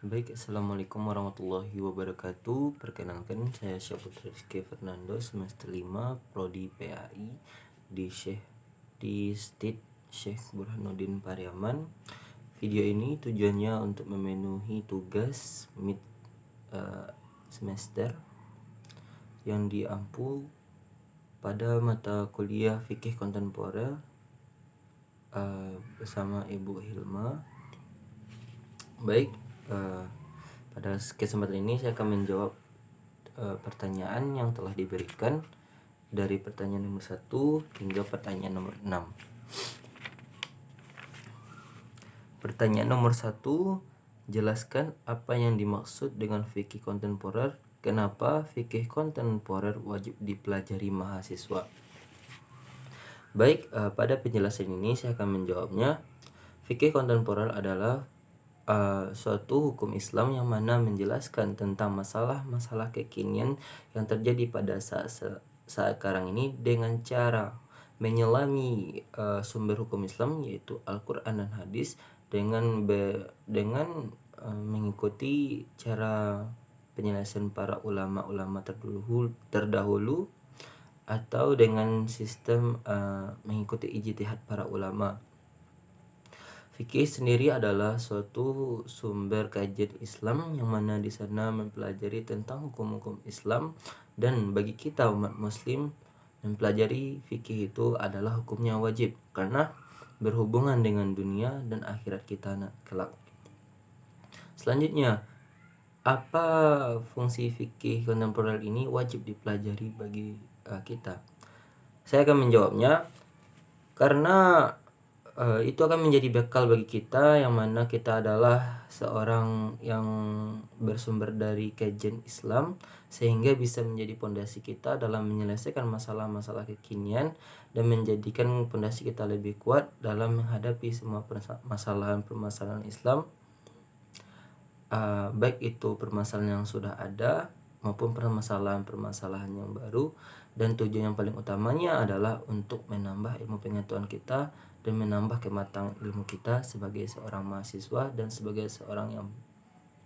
Assalamualaikum warahmatullahi wabarakatuh. Perkenalkan, saya Syaputra Rizky Fernando, semester 5, Prodi PAI di State Syekh Burhanuddin Pariaman. Video ini tujuannya untuk memenuhi tugas mid semester yang diampu pada mata kuliah Fikih Kontemporer bersama Ibu Hilma. Pada kesempatan ini saya akan menjawab pertanyaan yang telah diberikan dari pertanyaan nomor 1 hingga pertanyaan nomor 6. Pertanyaan nomor 1, jelaskan apa yang dimaksud dengan fikih kontemporer. Kenapa fikih kontemporer wajib dipelajari mahasiswa? Pada penjelasan ini saya akan menjawabnya. Fikih kontemporer adalah suatu hukum Islam yang mana menjelaskan tentang masalah-masalah kekinian yang terjadi pada saat sekarang ini dengan cara menyelami sumber hukum Islam yaitu Al-Quran dan Hadis dengan mengikuti cara penjelasan para ulama-ulama terdahulu atau dengan sistem mengikuti ijtihad para ulama. Fikih sendiri adalah suatu sumber kajian Islam yang mana di sana mempelajari tentang hukum-hukum Islam, dan bagi kita umat muslim mempelajari fikih itu adalah hukumnya wajib karena berhubungan dengan dunia dan akhirat kita kelak. Selanjutnya, apa fungsi fikih kontemporer ini wajib dipelajari bagi kita? Saya akan menjawabnya karena itu akan menjadi bekal bagi kita yang mana kita adalah seorang yang bersumber dari kajian Islam, sehingga bisa menjadi pondasi kita dalam menyelesaikan masalah-masalah kekinian dan menjadikan pondasi kita lebih kuat dalam menghadapi semua permasalahan Islam, baik itu permasalahan yang sudah ada maupun permasalahan-permasalahan yang baru. Dan tujuan yang paling utamanya adalah untuk menambah ilmu pengetahuan kita dan menambah kematangan ilmu kita sebagai seorang mahasiswa dan sebagai seorang yang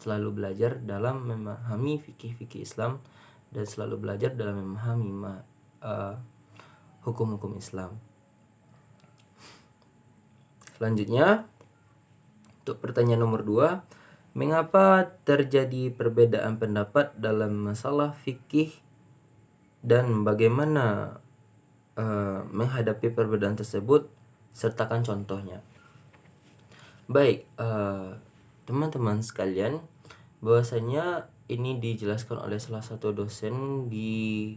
selalu belajar dalam memahami fikih-fikih Islam dan selalu belajar dalam memahami hukum-hukum Islam. Selanjutnya, untuk pertanyaan nomor 2, mengapa terjadi perbedaan pendapat dalam masalah fikih dan bagaimana menghadapi perbedaan tersebut? Sertakan contohnya. Teman-teman sekalian, bahwasanya ini dijelaskan oleh salah satu dosen di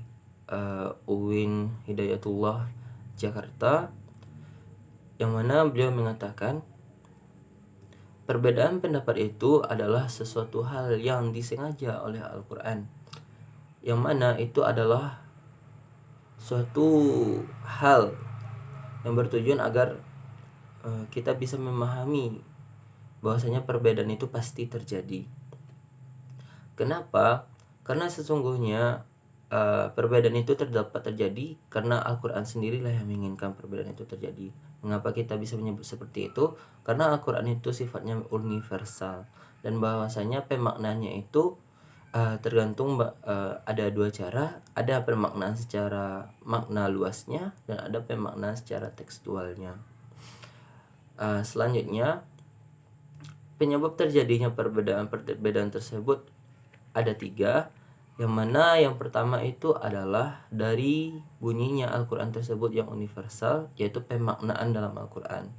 UIN Hidayatullah Jakarta, yang mana beliau mengatakan perbedaan pendapat itu adalah sesuatu hal yang disengaja oleh Al-Quran, yang mana itu adalah suatu hal yang bertujuan agar kita bisa memahami bahwasanya perbedaan itu pasti terjadi. Kenapa? Karena sesungguhnya perbedaan itu dapat terjadi karena Al-Quran sendirilah yang menginginkan perbedaan itu terjadi. Mengapa kita bisa menyebut seperti itu? Karena Al-Quran itu sifatnya universal, dan bahwasanya pemaknanya itu tergantung ada dua cara. Ada pemaknaan secara makna luasnya dan ada pemaknaan secara tekstualnya. Selanjutnya, penyebab terjadinya perbedaan tersebut ada 3, yang mana yang pertama itu adalah dari bunyinya Al-Quran tersebut yang universal, yaitu pemaknaan dalam Al-Quran.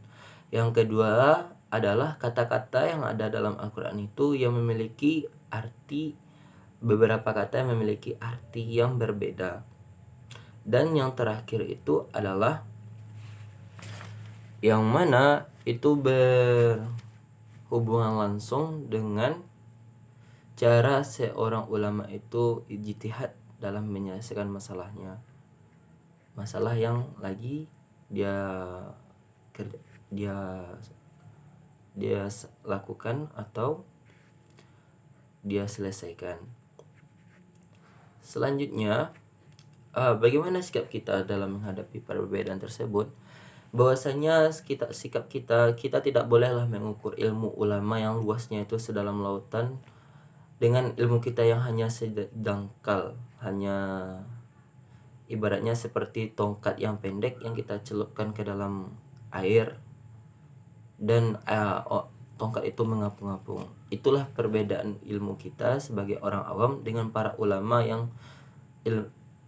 Yang kedua adalah kata-kata yang ada dalam Al-Quran itu yang memiliki arti, beberapa kata yang memiliki arti yang berbeda. Dan yang terakhir itu adalah yang mana itu berhubungan langsung dengan cara seorang ulama itu ijtihad dalam menyelesaikan masalahnya, masalah yang lagi dia lakukan atau dia selesaikan. Selanjutnya, bagaimana sikap kita dalam menghadapi perbedaan tersebut? bahwasanya sikap kita tidak bolehlah mengukur ilmu ulama yang luasnya itu sedalam lautan dengan ilmu kita yang hanya sedangkal, hanya ibaratnya seperti tongkat yang pendek yang kita celupkan ke dalam air dan tongkat itu mengapung-apung. Itulah perbedaan ilmu kita sebagai orang awam dengan para ulama yang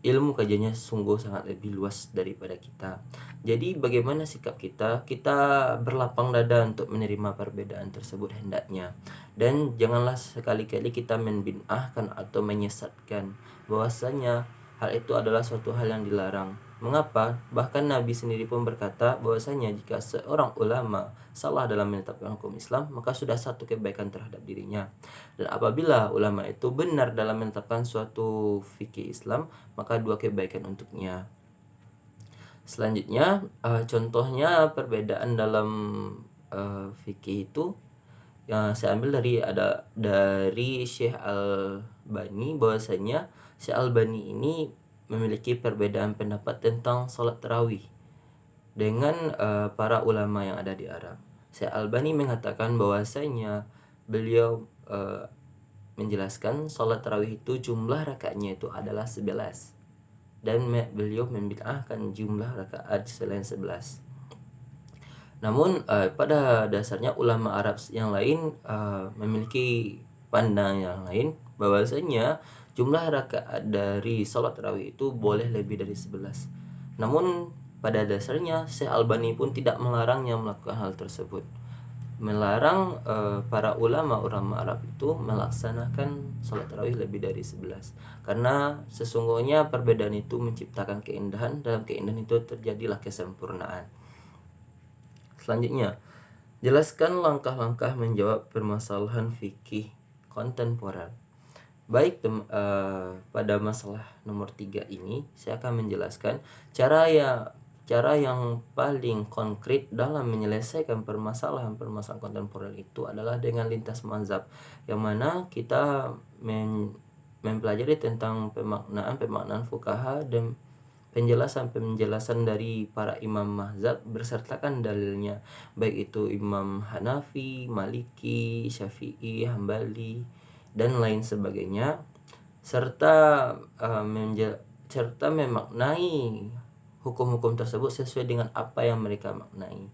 ilmu kajiannya sungguh sangat lebih luas daripada kita. Jadi bagaimana sikap kita? Kita berlapang dada untuk menerima perbedaan tersebut hendaknya. Dan janganlah sekali-kali kita membid'ahkan atau menyesatkan bahwasanya hal itu adalah suatu hal yang dilarang. Mengapa? Bahkan Nabi sendiri pun berkata bahwasanya jika seorang ulama salah dalam menetapkan hukum Islam, maka sudah satu kebaikan terhadap dirinya. Dan apabila ulama itu benar dalam menetapkan suatu fikih Islam, maka dua kebaikan untuknya. Selanjutnya, contohnya perbedaan dalam fikih itu yang saya ambil dari Syekh Al-Bani, bahwasanya Syekh Al-Bani ini memiliki perbedaan pendapat tentang sholat tarawih dengan para ulama yang ada di Arab. Syekh Al-Bani mengatakan bahwasanya beliau menjelaskan sholat tarawih itu jumlah rakaatnya itu adalah 11 dan beliau membid'ahkan jumlah rakaat selain 11. Namun pada dasarnya ulama Arab yang lain memiliki pandangan yang lain bahwasanya jumlah rakaat dari salat tarawih itu boleh lebih dari 11. Namun pada dasarnya Syekh Albani pun tidak melarangnya melakukan hal tersebut. Melarang para ulama Arab itu melaksanakan salat tarawih lebih dari 11 karena sesungguhnya perbedaan itu menciptakan keindahan, dalam keindahan itu terjadilah kesempurnaan. Selanjutnya, jelaskan langkah-langkah menjawab permasalahan fikih kontemporer. Baik, pada masalah nomor 3 ini saya akan menjelaskan cara yang paling konkret dalam menyelesaikan permasalahan kontemporer itu adalah dengan lintas mazhab, yang mana kita mempelajari tentang pemaknaan fuqaha dan penjelasan dari para imam mazhab bersertakan dalilnya, baik itu Imam Hanafi, Maliki, Syafi'i, Hambali dan lain sebagainya, serta memaknai hukum-hukum tersebut sesuai dengan apa yang mereka maknai.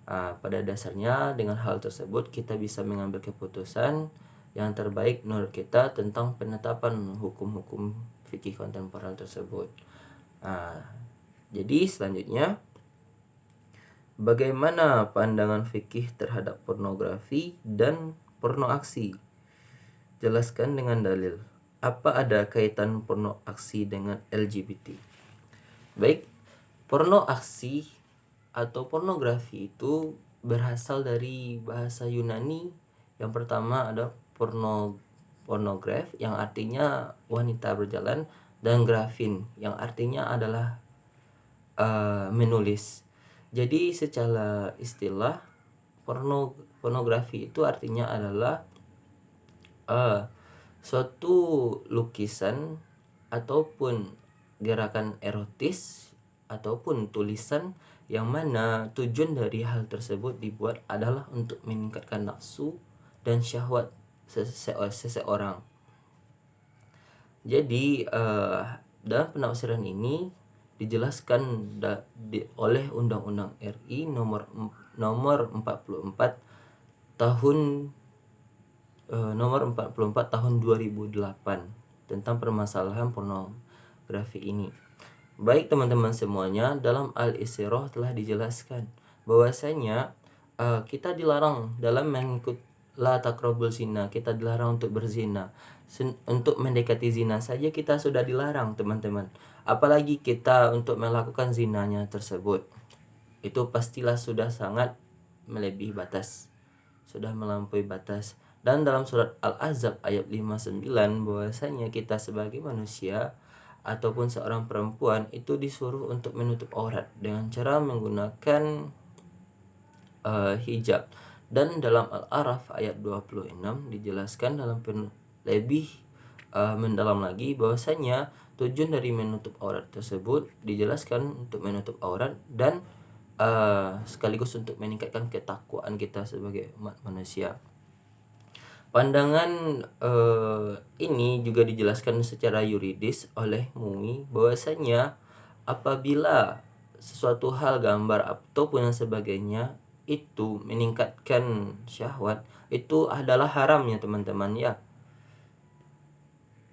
Pada dasarnya dengan hal tersebut kita bisa mengambil keputusan yang terbaik menurut kita tentang penetapan hukum-hukum fikih kontemporer tersebut. Jadi selanjutnya, bagaimana pandangan fikih terhadap pornografi dan porno aksi? Jelaskan dengan dalil. Apa ada kaitan porno aksi dengan LGBT? Baik, porno aksi atau pornografi itu berasal dari bahasa Yunani. Yang pertama ada pornograf yang artinya wanita berjalan, dan grafin yang artinya adalah menulis. Jadi secara istilah pornografi itu artinya adalah suatu lukisan ataupun gerakan erotis ataupun tulisan yang mana tujuan dari hal tersebut dibuat adalah untuk meningkatkan nafsu dan syahwat seseorang. Jadi dalam penafsiran ini dijelaskan oleh Undang-Undang RI nomor 44 tahun 2008 tentang permasalahan pornografi ini. Baik teman-teman semuanya, dalam Al-Isyrah telah dijelaskan bahwasanya kita dilarang dalam mengikut la taqrabul zina, kita dilarang untuk berzina. Untuk mendekati zina saja kita sudah dilarang teman-teman, apalagi kita untuk melakukan zinanya tersebut. Itu pastilah sudah sangat melebihi batas, sudah melampaui batas. Dan dalam surat Al-Ahzab ayat 59 bahwasanya kita sebagai manusia ataupun seorang perempuan itu disuruh untuk menutup aurat dengan cara menggunakan hijab. Dan dalam Al-A'raf ayat 26 dijelaskan dalam lebih mendalam lagi bahwasanya tujuan dari menutup aurat tersebut dijelaskan untuk menutup aurat dan sekaligus untuk meningkatkan ketakwaan kita sebagai umat manusia. Pandangan ini juga dijelaskan secara yuridis oleh MUI bahwasanya apabila sesuatu hal, gambar ataupun yang sebagainya itu meningkatkan syahwat, itu adalah haram ya teman-teman ya.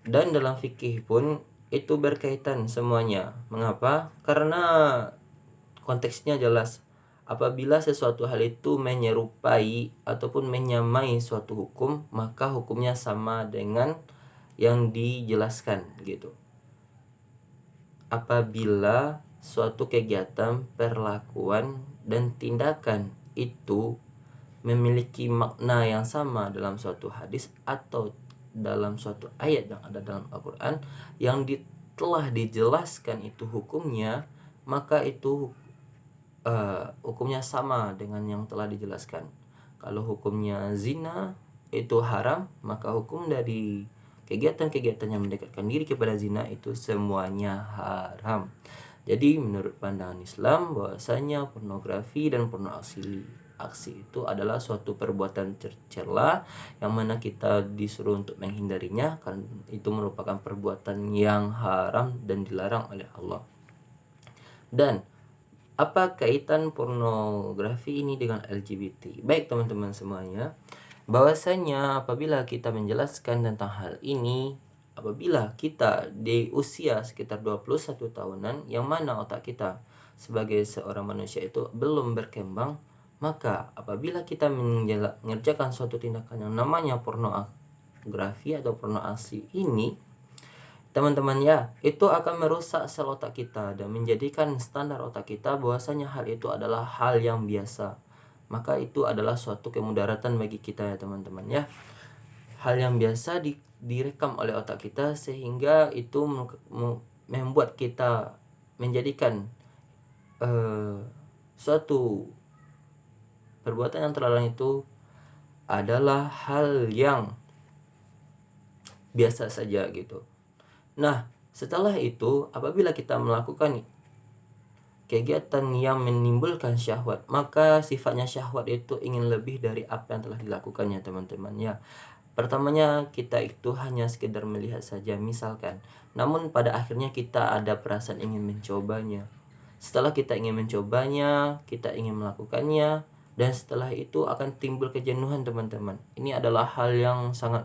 Dan dalam fikih pun itu berkaitan semuanya. Mengapa? Karena konteksnya jelas. Apabila sesuatu hal itu menyerupai ataupun menyamai suatu hukum, maka hukumnya sama dengan yang dijelaskan gitu. Apabila suatu kegiatan, perlakuan, dan tindakan itu memiliki makna yang sama dalam suatu hadis atau dalam suatu ayat yang ada dalam Al-Quran yang telah dijelaskan itu hukumnya, maka itu hukumnya sama dengan yang telah dijelaskan. Kalau hukumnya zina itu haram, maka hukum dari kegiatan-kegiatan yang mendekatkan diri kepada zina itu semuanya haram. Jadi menurut pandangan Islam bahwasanya pornografi dan aksi itu adalah suatu perbuatan tercela yang mana kita disuruh untuk menghindarinya karena itu merupakan perbuatan yang haram dan dilarang oleh Allah. Dan apa kaitan pornografi ini dengan LGBT? Baik teman-teman semuanya, bahwasanya apabila kita menjelaskan tentang hal ini, apabila kita di usia sekitar 21 tahunan yang mana otak kita sebagai seorang manusia itu belum berkembang, maka apabila kita mengerjakan suatu tindakan yang namanya pornografi atau pornoaksi ini, teman-teman ya, itu akan merusak sel otak kita dan menjadikan standar otak kita bahwasanya hal itu adalah hal yang biasa. Maka itu adalah suatu kemudaratan bagi kita ya teman-teman ya. Hal yang biasa direkam oleh otak kita sehingga itu membuat kita menjadikan suatu perbuatan yang terlarang itu adalah hal yang biasa saja gitu. Nah, setelah itu apabila kita melakukan kegiatan yang menimbulkan syahwat, maka sifatnya syahwat itu ingin lebih dari apa yang telah dilakukannya teman-teman ya. Pertamanya kita itu hanya sekedar melihat saja misalkan, namun pada akhirnya kita ada perasaan ingin mencobanya. Setelah kita ingin mencobanya, kita ingin melakukannya, dan setelah itu akan timbul kejenuhan teman-teman. Ini adalah hal yang sangat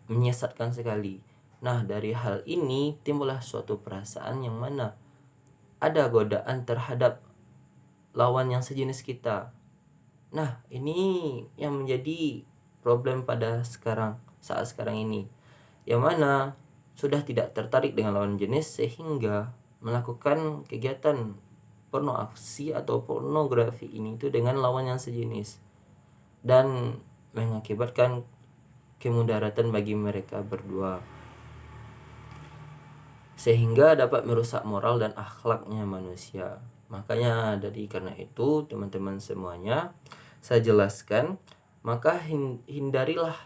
menyesatkan sekali. Nah, dari hal ini timbullah suatu perasaan yang mana ada godaan terhadap lawan yang sejenis kita. Nah, ini yang menjadi problem pada saat sekarang ini. Yang mana sudah tidak tertarik dengan lawan jenis sehingga melakukan kegiatan pornoaksi atau pornografi ini itu dengan lawan yang sejenis dan mengakibatkan kemudaratan bagi mereka berdua, sehingga dapat merusak moral dan akhlaknya manusia. Makanya karena itu teman-teman semuanya, saya jelaskan, maka hindarilah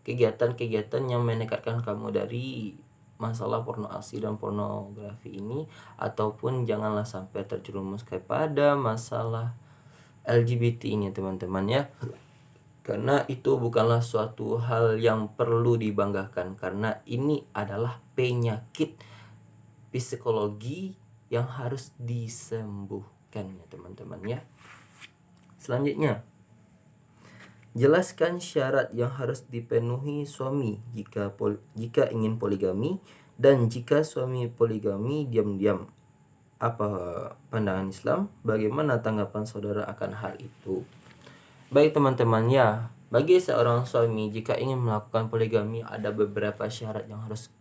kegiatan-kegiatan yang mendekatkan kamu dari masalah pornografi dan pornografi ini, ataupun janganlah sampai terjerumus kepada masalah LGBT ini teman-teman ya. Karena itu bukanlah suatu hal yang perlu dibanggakan, karena ini adalah penyakit psikologi yang harus disembuhkan ya teman-teman ya. Selanjutnya, jelaskan syarat yang harus dipenuhi suami jika ingin poligami, dan jika suami poligami diam-diam. Apa pandangan Islam? Bagaimana tanggapan saudara akan hal itu? Baik teman-teman ya, bagi seorang suami jika ingin melakukan poligami ada beberapa syarat yang harus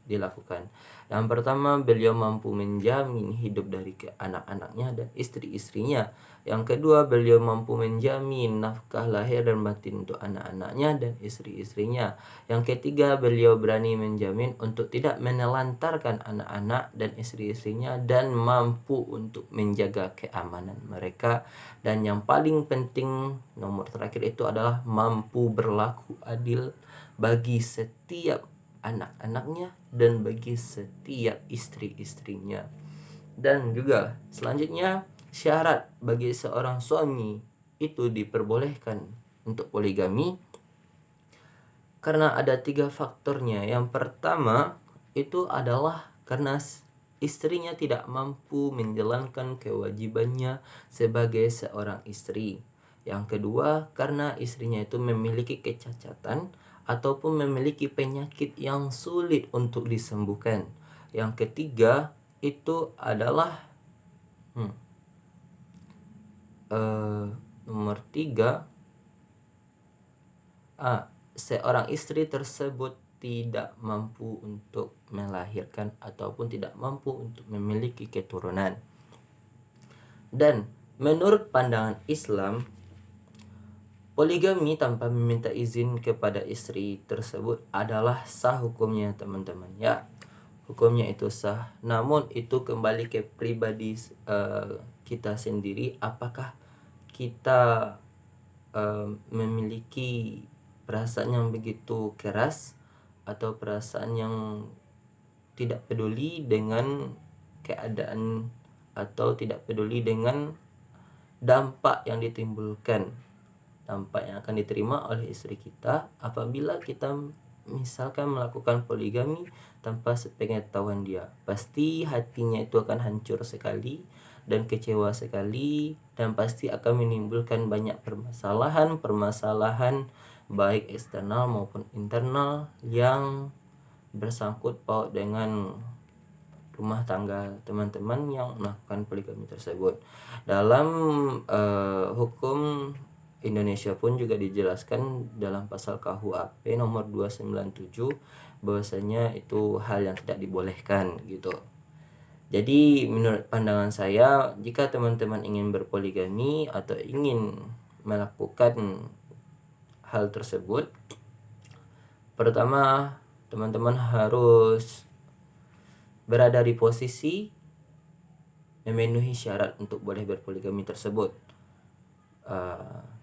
dilakukan. Yang pertama, beliau mampu menjamin hidup dari anak-anaknya dan istri-istrinya. Yang kedua, beliau mampu menjamin nafkah lahir dan batin untuk anak-anaknya dan istri-istrinya. Yang ketiga, beliau berani menjamin untuk tidak menelantarkan anak-anak dan istri-istrinya dan mampu untuk menjaga keamanan mereka. Dan yang paling penting, nomor terakhir itu adalah mampu berlaku adil bagi setiap anak-anaknya dan bagi setiap istri-istrinya. Dan juga selanjutnya, syarat bagi seorang suami itu diperbolehkan untuk poligami karena ada 3 faktornya. Yang pertama itu adalah karena istrinya tidak mampu menjalankan kewajibannya sebagai seorang istri. Yang kedua, karena istrinya itu memiliki kecacatan ataupun memiliki penyakit yang sulit untuk disembuhkan. Yang ketiga itu adalah nomor 3, seorang istri tersebut tidak mampu untuk melahirkan ataupun tidak mampu untuk memiliki keturunan. Dan menurut pandangan Islam, poligami tanpa meminta izin kepada istri tersebut adalah sah hukumnya, teman-teman ya. Hukumnya itu sah. Namun itu kembali ke pribadi kita sendiri, apakah kita memiliki perasaan yang begitu keras atau perasaan yang tidak peduli dengan keadaan atau tidak peduli dengan dampak yang ditimbulkan, dampak yang akan diterima oleh istri kita apabila kita misalkan melakukan poligami tanpa sepengetahuan dia. Pasti hatinya itu akan hancur sekali dan kecewa sekali, dan pasti akan menimbulkan banyak permasalahan baik eksternal maupun internal yang bersangkut paut dengan rumah tangga teman-teman yang melakukan poligami tersebut. Dalam hukum Indonesia pun juga dijelaskan dalam pasal KUHP nomor 297 bahwasanya itu hal yang tidak dibolehkan gitu. Jadi menurut pandangan saya, jika teman-teman ingin berpoligami atau ingin melakukan hal tersebut, pertama teman-teman harus berada di posisi memenuhi syarat untuk boleh berpoligami tersebut.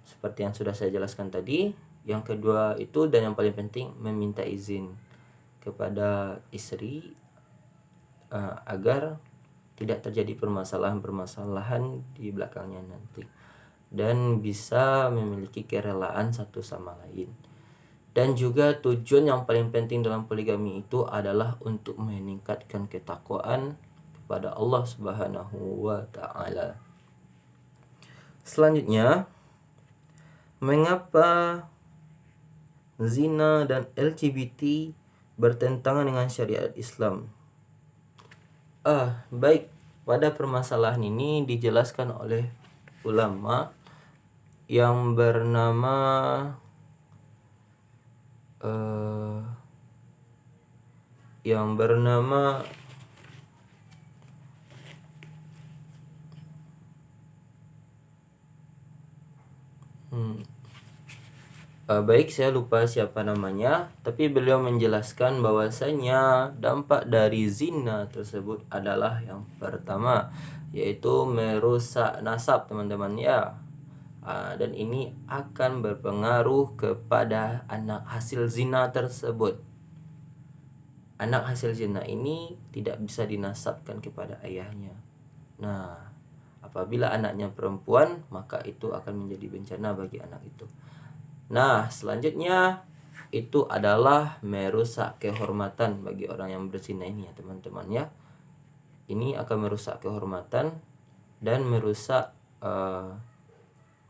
Seperti yang sudah saya jelaskan tadi. Yang kedua itu, dan yang paling penting, meminta izin kepada istri agar tidak terjadi permasalahan-permasalahan di belakangnya nanti, dan bisa memiliki kerelaan satu sama lain. Dan juga tujuan yang paling penting dalam poligami itu adalah untuk meningkatkan ketakwaan kepada Allah Subhanahu wa taala. Selanjutnya, mengapa zina dan LGBT bertentangan dengan syariat Islam? Baik, pada permasalahan ini dijelaskan oleh ulama yang bernama baik, saya lupa siapa namanya, tapi beliau menjelaskan bahwasanya dampak dari zina tersebut adalah yang pertama, yaitu merusak nasab, teman-teman ya. Dan ini akan berpengaruh kepada anak hasil zina tersebut. Anak hasil zina ini tidak bisa dinasabkan kepada ayahnya. Nah, apabila anaknya perempuan, maka itu akan menjadi bencana bagi anak itu. Nah, selanjutnya itu adalah merusak kehormatan bagi orang yang berzina ini ya, teman-teman ya. Ini akan merusak kehormatan dan merusak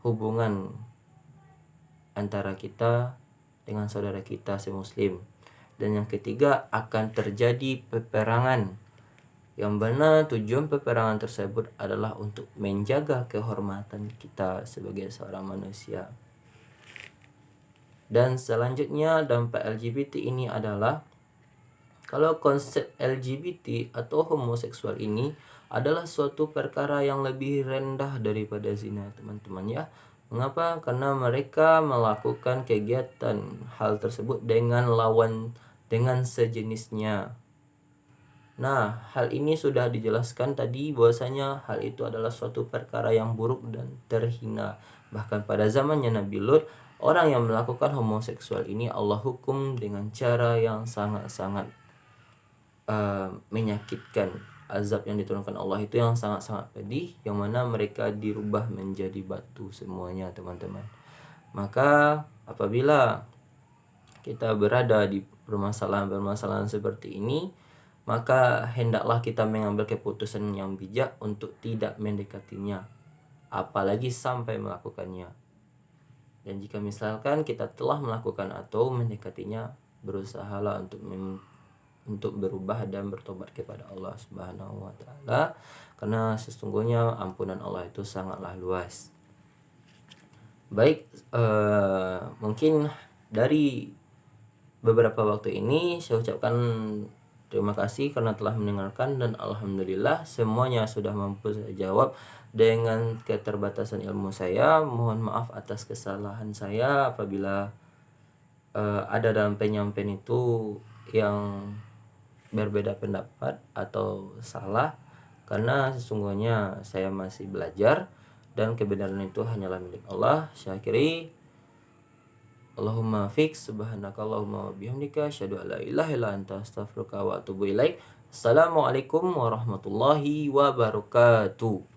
hubungan antara kita dengan saudara kita semuslim. Dan yang ketiga, akan terjadi peperangan, yang benar tujuan peperangan tersebut adalah untuk menjaga kehormatan kita sebagai seorang manusia. Dan selanjutnya, dampak LGBT ini adalah, kalau konsep LGBT atau homoseksual ini adalah suatu perkara yang lebih rendah daripada zina, teman-teman ya. Mengapa? Karena mereka melakukan kegiatan hal tersebut dengan lawan, dengan sejenisnya. Nah, hal ini sudah dijelaskan tadi bahwasanya hal itu adalah suatu perkara yang buruk dan terhina. Bahkan pada zamannya Nabi Lut, orang yang melakukan homoseksual ini Allah hukum dengan cara yang sangat-sangat menyakitkan. azab yang diturunkan Allah itu yang sangat-sangat pedih, yang mana mereka dirubah menjadi batu semuanya, teman-teman. Maka apabila kita berada di permasalahan-permasalahan seperti ini, maka hendaklah kita mengambil keputusan yang bijak untuk tidak mendekatinya, apalagi sampai melakukannya. Dan jika misalkan kita telah melakukan atau mendekatinya, berusahalah untuk berubah dan bertobat kepada Allah Subhanahu wa taala, karena sesungguhnya ampunan Allah itu sangatlah luas. Baik, mungkin dari beberapa waktu ini saya ucapkan terima kasih karena telah mendengarkan, dan alhamdulillah semuanya sudah mampu saya jawab dengan keterbatasan ilmu saya. Mohon maaf atas kesalahan saya apabila ada dalam penyampaian itu yang berbeda pendapat atau salah, karena sesungguhnya saya masih belajar dan kebenaran itu hanyalah milik Allah. Saya akhiri, Allahumma fiq, subhanakallahumma wa bihamdika, asyhadu an la ilaha illa anta, astaghfiruka wa atubu ilaik. Assalamualaikum warahmatullahi wabarakatuh.